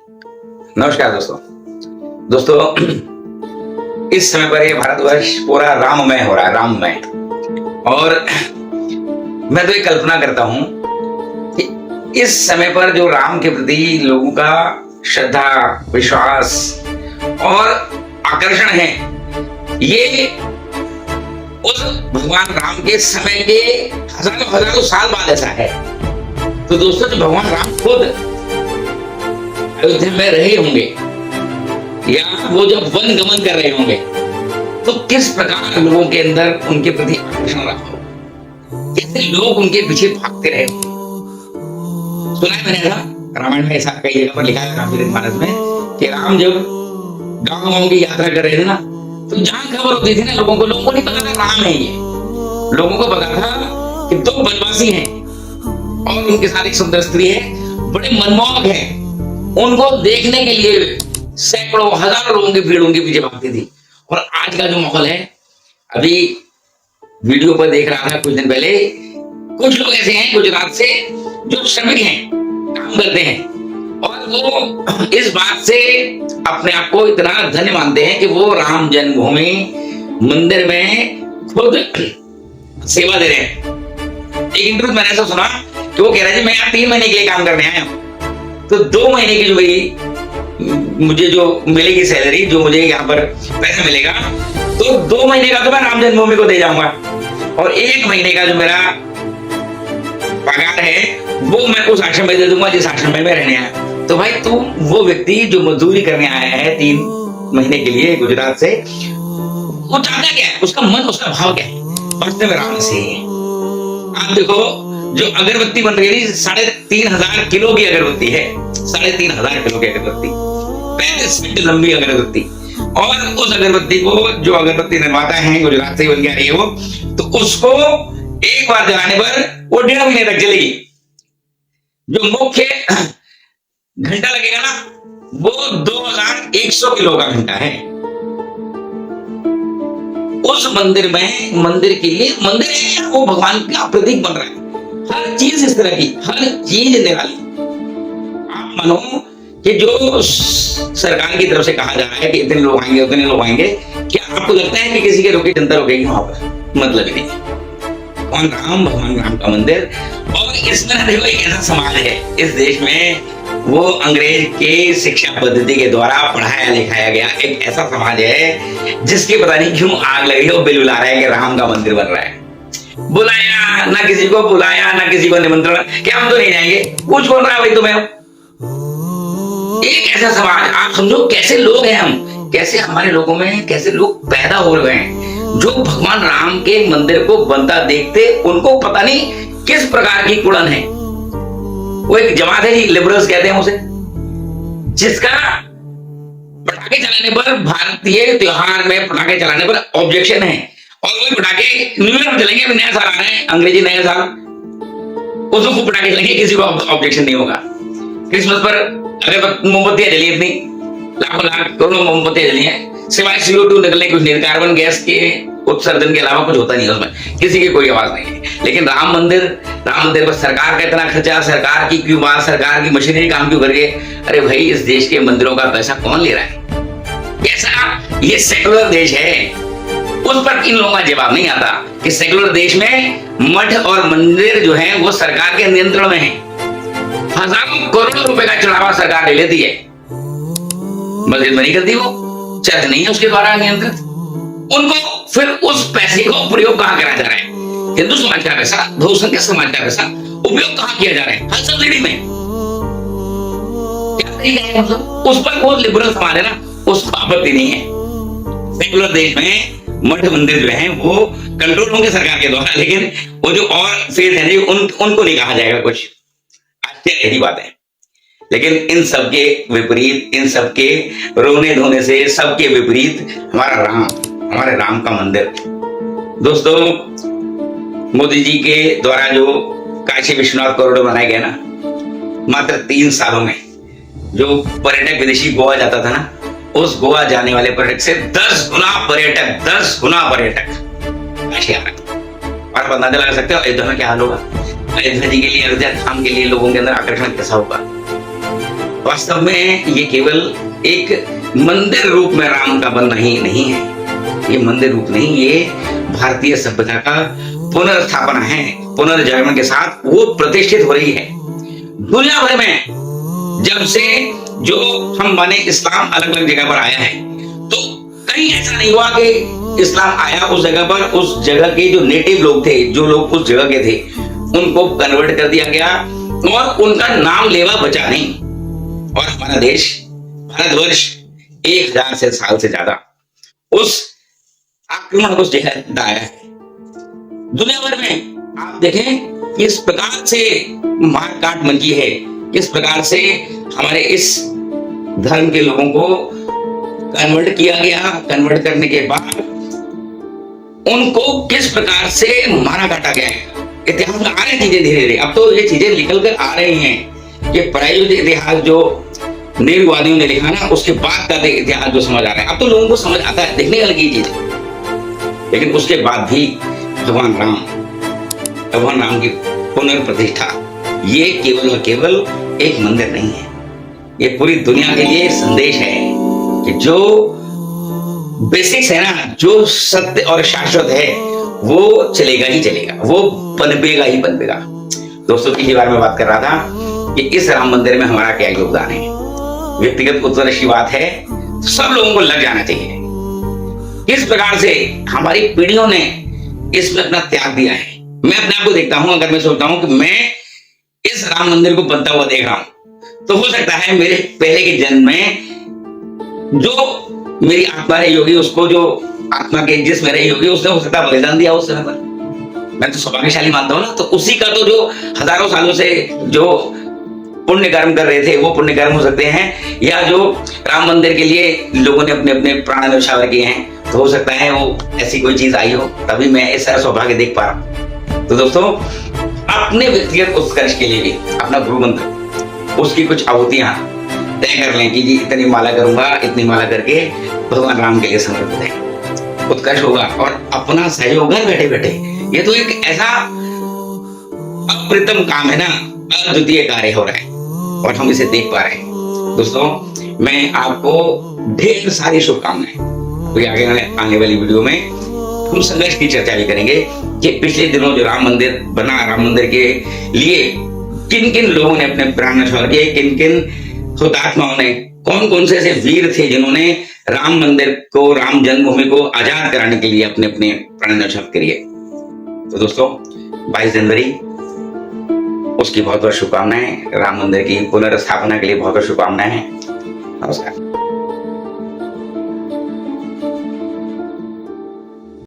नमस्कार दोस्तों। इस समय पर ये भारतवर्ष पूरा राममय हो रहा है, राममय। और मैं तो ये कल्पना करता हूं कि इस समय पर जो राम के प्रति लोगों का श्रद्धा, विश्वास और आकर्षण है, ये उस भगवान राम के समय के हजारों हजारों साल बाद ऐसा है। तो दोस्तों, जो भगवान राम खुद अयोध्या में रहे होंगे या वो जब वन गमन कर रहे होंगे, तो किस प्रकार लोगों के अंदर उनके प्रति आकर्षण रहा हो, कैसे लोग उनके पीछे भागते रहे। सुना है मैंने ऐसा, रामायण में ऐसा कई जगह पर लिखा है, रामचरितमानस में, कि राम जब गांव की यात्रा कर रहे थे ना, तो जहां खबर होती थी ना, लोगों को नहीं पता था राम है ये। लोगों को पता था कि दो बनवासी हैं और उनके साथ एक सुंदर स्त्री है, बड़े मनमोहक है। उनको देखने के लिए सैकड़ों हजारों लोगों की भीड़ उनके पीछे भागती थी। और आज का जो माहौल है, अभी वीडियो पर देख रहा था कुछ दिन पहले, कुछ लोग ऐसे हैं गुजरात से जो श्रमिक हैं, काम करते हैं, और वो इस बात से अपने आप को इतना धन्य मानते हैं कि वो राम जन्मभूमि मंदिर में खुद सेवा दे रहे हैं। एक इंटरव्यू मैंने ऐसा सुना कि वो कह रहे थे, मैं यहाँ 3 महीने के लिए काम करने आया हूँ, तो 2 महीने की जो मेरी मुझे जो मिलेगी सैलरी, जो मुझे यहाँ पर पैसा मिलेगा, तो 2 महीने का तो मैं राम जन्मभूमि को दे जाऊंगा, और 1 महीने का जो मेरा पगार है वो मैं उस आश्रम में दे दूंगा जिस आश्रम में मैं रहने आया। तो भाई, तू वो व्यक्ति जो मजदूरी करने आया है 3 महीने के लिए गुजरात से, वो चाहता क्या है, उसका मन, उसका भाव क्या है, वास्तव में राम से है। आप देखो, जो अगरबत्ती बन रही है, 3,500 किलो की अगरबत्ती है, 3,500 किलो की अगरबत्ती, 35 फीट लंबी अगरबत्ती। और उस अगरबत्ती को जो अगरबत्ती निर्माता है, गुजरात से बन के आ रही है वो, तो उसको एक बार जलाने पर वो 1.5 महीने तक चलेगी। जो मुख्य घंटा लगेगा ना, वो 2100 किलो का घंटा है। उस मंदिर में, मंदिर के लिए, मंदिर है, वो भगवान का प्रतीक बन रहा है। हर चीज इस तरह की, हर चीज निराली। आप मानो कि जो सरकार की तरफ से कहा जा रहा है कि इतने लोग आएंगे, उतने लोग आएंगे, क्या आपको लगता है कि किसी के रुके जनता रुकेगी वहां पर? मतलब ही नहीं। कौन राम, भगवान राम का मंदिर। और इसमें देखो, एक ऐसा समाज है इस देश में, वो अंग्रेज के शिक्षा पद्धति के द्वारा पढ़ाया लिखाया गया एक ऐसा समाज है जिसकी पता नहीं क्यों आग लगी है, वो बिल बुला रहा है कि राम का मंदिर बन रहा है। बुलाया ना, किसी को बुलाया ना, किसी को निमंत्रण, क्या हम तो नहीं जाएंगे? पूछ कौन रहा है भाई तुम्हें? एक ऐसा समाज, आप समझो कैसे लोग हैं हम, कैसे हमारे लोगों में कैसे लोग पैदा हो रहे हैं जो भगवान राम के मंदिर को बनता देखते उनको पता नहीं किस प्रकार की कुड़न है। वो एक जमात है, लिबरल्स कहते हैं उसे, जिसका पटाखे चलाने पर, भारतीय त्योहार में पटाखे चलाने पर ऑब्जेक्शन है। और वो पटाखे न्यू ईयर में चलेंगे, नया साल आ रहे हैं, अंग्रेजी नया साल, उसमें खूब पटाखे चलेंगे, किसी को ऑब्जेक्शन नहीं होगा। क्रिसमस पर अगर मोमबत्तियां जली, इतनी लाखों लाख करोड़ों मोमबत्तियां जली हैं, सिवाय CO2 निकलने कुछ नहीं, कार्बन गैस के उत्सर्जन के अलावा कुछ होता नहीं है उसमें, किसी की कोई आवाज नहीं है। लेकिन राम मंदिर पर सरकार का इतना खर्चा, सरकार की क्यों बात, सरकार की मशीनरी काम क्यों कर रही है? अरे भाई, इस देश के मंदिरों का पैसा कौन ले रहा है? कैसा ये सेकुलर देश है, उस पर इन लोगों का जवाब नहीं आता कि सेकुलर देश में मठ और मंदिर जो है वो सरकार के नियंत्रण में है। हजारों करोड़ों रुपए का चढ़ावा सरकार ले लेती है, मस्जिद में नहीं करती, वो चर्च नहीं है उसके द्वारा नियंत्रित। उनको फिर उस पैसे को प्रयोग कहां करा जा रहा है? हिंदू समाज का पैसा, बहुसंख्यक समाज का पैसा उपयोग कहां किया जा रहा है? हर सब्सिडी में। क्या तरीका है? मतलब उस पर वो लिबरल समाज है ना, उसको आपत्ति नहीं है। सेकुलर देश में मठ मंदिर जो है वो कंट्रोल होंगे सरकार के द्वारा, लेकिन वो जो और फेथ है उनको नहीं कहा जाएगा कुछ। आश्चर्य की बात है। लेकिन इन सबके विपरीत, इन सबके रोने धोने से सबके विपरीत हमारा राम, हमारे राम का मंदिर। दोस्तों, मोदी जी के द्वारा जो काशी विश्वनाथ कॉरिडोर बनाया गया ना, मात्र 3 सालों में जो पर्यटक विदेशी गोवा जाता था ना, उस गोवा जाने वाले पर्यटक से 10 गुना पर्यटक काशी आ रहे। और आप अंदाजा लगा सकते हो अयोध्या में क्या हाल होगा। अयोध्या जी के लिए, अयोध्या धाम के लिए लोगों के अंदर आकर्षण कैसा होगा। वास्तव में ये केवल एक मंदिर रूप में राम का बनना ही नहीं है, ये मंदिर रूप नहीं, ये भारतीय सभ्यता का पुनर्स्थापना है। पुनर्जागरण के साथ वो प्रतिष्ठित हो रही है दुनिया भर में। जब से जो हम माने इस्लाम अलग अलग जगह पर आया है, तो कहीं ऐसा नहीं हुआ कि इस्लाम आया उस जगह पर, उस जगह के जो नेटिव लोग थे, जो लोग उस जगह के थे, उनको कन्वर्ट कर दिया गया और उनका नाम लेवा बचा नहीं। और हमारा देश भारतवर्ष 1000 साल से ज्यादा उस आक्रमण को झेलता है। दुनिया भर में आप देखें किस प्रकार से मारकाट मनकी है, किस प्रकार से हमारे इस धर्म के लोगों को कन्वर्ट किया गया। कन्वर्ट करने के बाद उनको किस प्रकार से मारा काटा गया है। इतिहास में आ रही चीजें धीरे धीरे, अब तो ये चीजें निकल कर आ रही हैं। ये प्रायोजित इतिहास जो नेहरूवादियों ने लिखा ना, उसके बाद का इतिहास जो समझ आ रहा है, अब तो लोगों को समझ आता है, देखने लगी चीज। लेकिन उसके बाद भी भगवान राम की पुनर्प्रतिष्ठा ये केवल और केवल एक मंदिर नहीं है, ये पूरी दुनिया के लिए संदेश है कि जो बेसिक्स है ना, जो सत्य और शाश्वत है, वो चलेगा ही चलेगा, वो पनपेगा ही पनपेगा। दोस्तों, पिछली बार मैं बात कर रहा था कि इस राम मंदिर में हमारा क्या योगदान है। व्यक्तिगत उत्कर्ष की बात है, सब लोगों को लग जाना चाहिए। किस प्रकार से हमारी पीढ़ियों ने इसमें अपना त्याग दिया है। मैं अपने आप को देखता हूं, अगर मैं सोचता हूं कि मैं इस राम मंदिर को बनता हुआ देख रहा हूं, तो हो सकता है मेरे पहले के जन्म में जो मेरी आत्मा रही होगी, उसको जो आत्मा के जिस में रही होगी, उसने हो सकता है बलिदान दिया उस समय पर। मैं तो सौभाग्यशाली मानता हूं ना, तो उसी का तो जो हजारों सालों से जो पुण्य कर्म कर रहे थे, वो पुण्य कर्म हो सकते हैं, या जो राम मंदिर के लिए लोगों ने अपने अपने प्राण न्यौछावर किए हैं, तो हो सकता है वो ऐसी कोई चीज आई हो, तभी मैं ऐसा सौभाग्य देख पा रहा हूं। तो दोस्तों, अपने व्यक्तिगत उत्कर्ष के लिए भी अपना गुरु मंत्र, उसकी कुछ आहुतियां तय कर लें कि जी इतनी माला करूंगा, इतनी माला करके भगवान राम के लिए समर्पित है, उत्कर्ष होगा। और अपना सहयोग घर बैठे बैठे, ये तो एक ऐसा अप्रतिम काम है ना, अद्वितीय कार्य हो रहा है और हम इसे देख पा रहे हैं। दोस्तों, मैं आपको ढेर सारी शुभकामनाएं। तो आगे आने वाली वीडियो में हम संघर्ष की चर्चा भी करेंगे कि पिछले दिनों जो राम मंदिर बना, राम मंदिर के लिए किन किन लोगों ने अपने प्राण न्यौछावर किए, किन किन हुतात्माओं ने, कौन कौन से ऐसे वीर थे जिन्होंने राम मंदिर को, राम जन्मभूमि को आजाद कराने के लिए अपने अपने प्राण न्यौछावर किए। तो दोस्तों, 22 जनवरी उसकी बहुत बहुत शुभकामनाएं। राम मंदिर की पुनर्स्थापना के लिए बहुत बहुत शुभकामनाएं। नमस्कार।